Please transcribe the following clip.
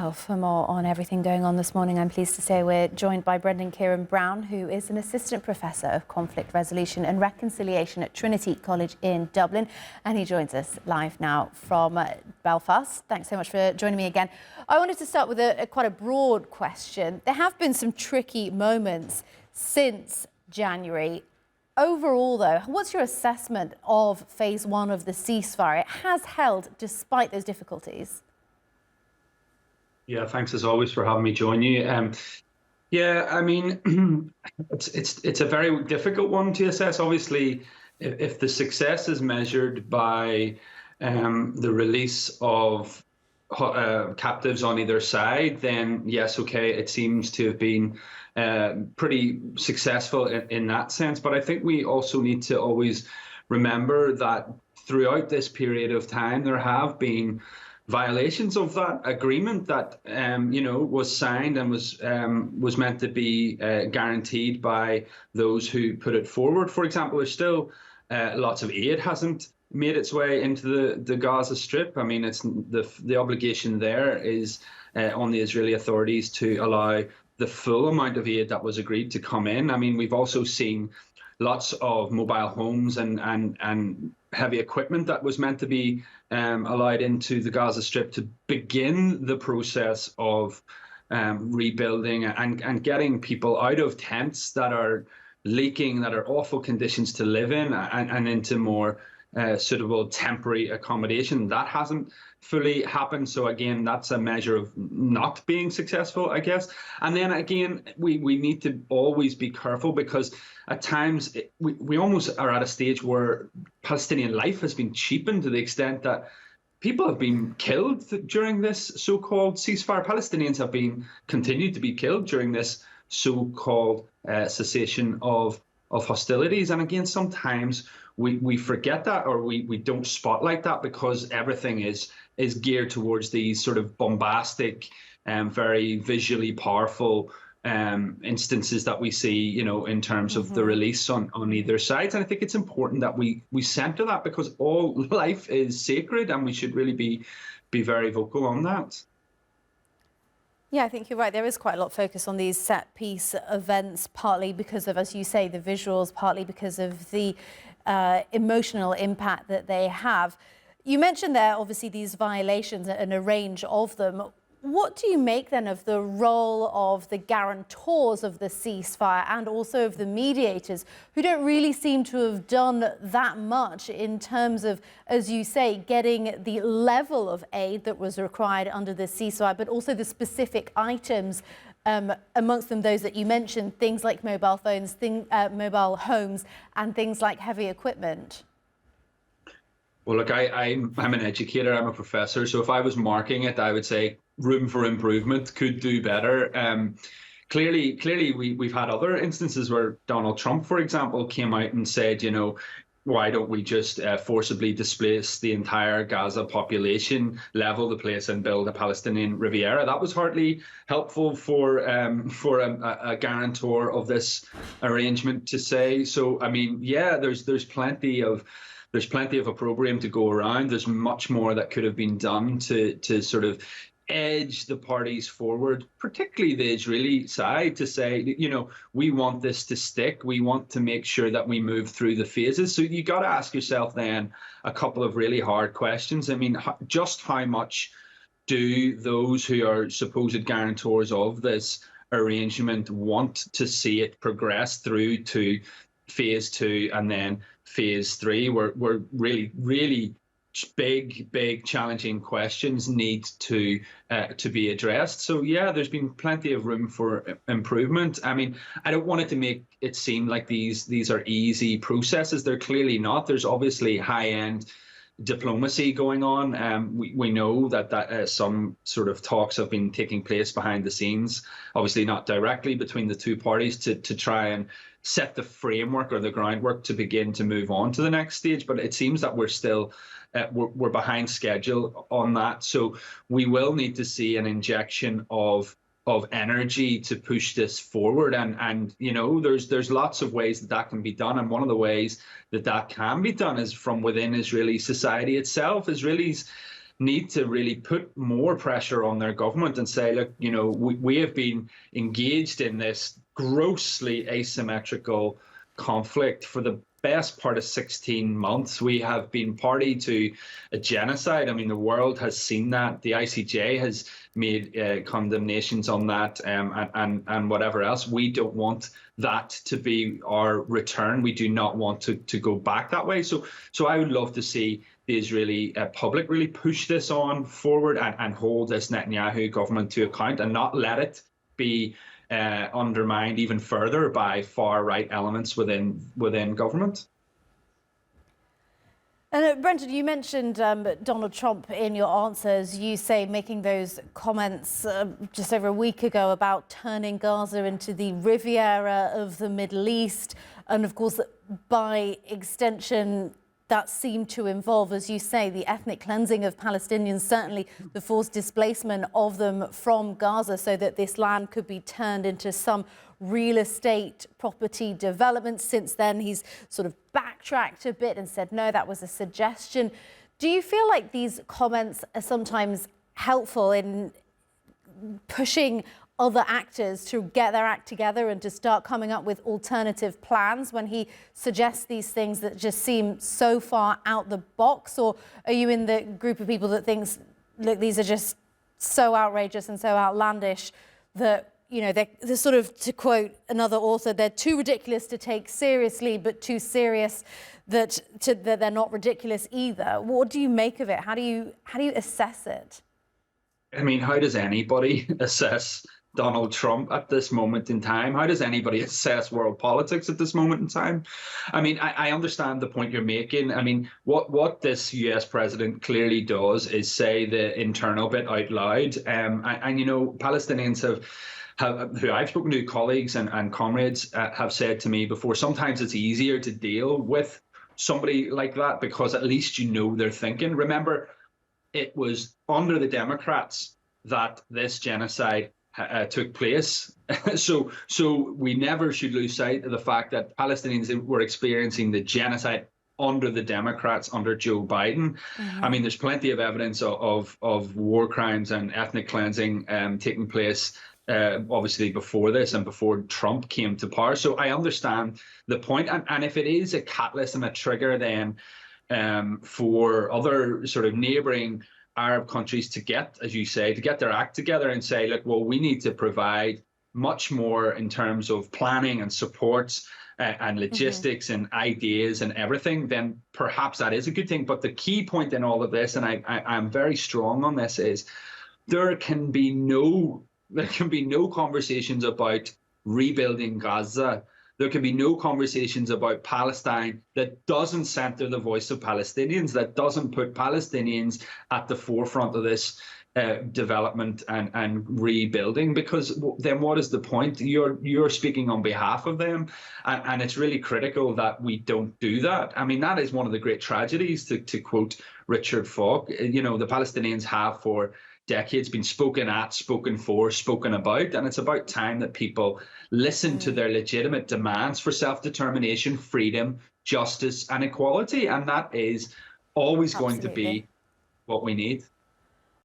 Well, for more on everything going on this morning, I'm pleased to say we're joined by Ciaran Browne, who is an assistant professor of conflict resolution and reconciliation at Trinity College in Dublin. And he joins us live now from Belfast. Thanks so much for joining me again. I wanted to start with quite a broad question. There have been some tricky moments since January. Overall, though, what's your assessment of phase one of the ceasefire? It has held despite those difficulties. Yeah, thanks as always for having me join you. Yeah, I mean, it's a very difficult one to assess. Obviously, if the success is measured by the release of captives on either side, then yes, okay, it seems to have been pretty successful in that sense. But I think we also need to always remember that throughout this period of time, there have been violations of that agreement that was signed and was meant to be guaranteed by those who put it forward. For example, there's still lots of aid hasn't made its way into the Gaza Strip. I mean, it's the obligation there is on the Israeli authorities to allow the full amount of aid that was agreed to come in. I mean, we've also seen lots of mobile homes and heavy equipment that was meant to be allowed into the Gaza Strip to begin the process of rebuilding and getting people out of tents that are leaking, that are awful conditions to live in, and into more suitable temporary accommodation. That hasn't fully happened. So again, that's a measure of not being successful, I guess. And then again, we need to always be careful, because at times we almost are at a stage where Palestinian life has been cheapened to the extent that people have been killed during this so-called ceasefire. Palestinians have been continued to be killed during this so-called cessation of hostilities. And again, sometimes we forget that, or we don't spotlight that, because everything is geared towards these sort of bombastic, very visually powerful instances that we see, in terms of the release on either side. And I think it's important that we center that, because all life is sacred, and we should really be very vocal on that. Yeah, I think you're right. There is quite a lot of focus on these set-piece events, partly because of, as you say, the visuals, partly because of the emotional impact that they have. You mentioned there, obviously, these violations and a range of them. What do you make then of the role of the guarantors of the ceasefire and also of the mediators, who don't really seem to have done that much in terms of, as you say, getting the level of aid that was required under the ceasefire, but also the specific items, amongst them those that you mentioned, things like mobile phones, mobile homes, and things like heavy equipment? Well, look, I'm an educator, I'm a professor, so if I was marking it, I would say room for improvement, could do better. Clearly, we've had other instances where Donald Trump, for example, came out and said, why don't we just forcibly displace the entire Gaza population, level the place, and build a Palestinian Riviera? That was hardly helpful for a guarantor of this arrangement to say. So, I mean, yeah, there's plenty of opprobrium to go around. There's much more that could have been done to sort of edge the parties forward, particularly the Israeli side, to say, we want this to stick. We want to make sure that we move through the phases. So you got to ask yourself then a couple of really hard questions. I mean, just how much do those who are supposed guarantors of this arrangement want to see it progress through to phase two and then phase three, where really big challenging questions need to be addressed. So yeah, there's been plenty of room for improvement. I mean, I don't want it to make it seem like these are easy processes. They're clearly not. There's obviously high-end diplomacy going on. We know that some sort of talks have been taking place behind the scenes, obviously not directly between the two parties, to try and set the framework or the groundwork to begin to move on to the next stage. But it seems that we're still we're behind schedule on that. So we will need to see an injection of energy to push this forward. And there's lots of ways that can be done. And one of the ways that can be done is from within Israeli society itself. Israelis need to really put more pressure on their government and say, look, we have been engaged in this grossly asymmetrical conflict for the best part of 16 months. We have been party to a genocide. I mean, the world has seen that. The ICJ has made condemnations on that, and whatever else. We don't want that to be our return. We do not want to go back that way. So I would love to see the Israeli public really push this on forward and hold this Netanyahu government to account and not let it be undermined even further by far-right elements within government. And Brendan, you mentioned Donald Trump in your answers. You say making those comments just over a week ago about turning Gaza into the Riviera of the Middle East. And of course, by extension, that seemed to involve, as you say, the ethnic cleansing of Palestinians, certainly the forced displacement of them from Gaza so that this land could be turned into some real estate property development. Since then, he's sort of backtracked a bit and said, no, that was a suggestion. Do you feel like these comments are sometimes helpful in pushing other actors to get their act together and to start coming up with alternative plans when he suggests these things that just seem so far out the box? Or are you in the group of people that thinks, look, these are just so outrageous and so outlandish that, they're sort of, to quote another author, they're too ridiculous to take seriously, but too serious that they're not ridiculous either? What do you make of it? How do you assess it? I mean, how does anybody assess Donald Trump at this moment in time? How does anybody assess world politics at this moment in time? I mean, I understand the point you're making. I mean, what this US president clearly does is say the internal bit out loud. And Palestinians who I've spoken to, colleagues and comrades, have said to me before, sometimes it's easier to deal with somebody like that because at least they're thinking. Remember, it was under the Democrats that this genocide took place. So we never should lose sight of the fact that Palestinians were experiencing the genocide under the Democrats, under Joe Biden. I mean, there's plenty of evidence of war crimes and ethnic cleansing taking place, obviously before this and before Trump came to power. So I understand the point. And if it is a catalyst and a trigger then for other sort of neighboring Arab countries to get, as you say, to get their act together and say, look, well, we need to provide much more in terms of planning and supports and logistics and ideas and everything, then perhaps that is a good thing. But the key point in all of this, and I'm very strong on this, is there can be no conversations about rebuilding Gaza. There can be no conversations about Palestine that doesn't center the voice of Palestinians, that doesn't put Palestinians at the forefront of this development and rebuilding, because then what is the point? You're speaking on behalf of them, and it's really critical that we don't do that. I mean, that is one of the great tragedies, to quote Richard Falk. The Palestinians have for decades been spoken at, spoken for, spoken about, and it's about time that people listen to their legitimate demands for self-determination, freedom, justice, and equality, and that is always going to be what we need.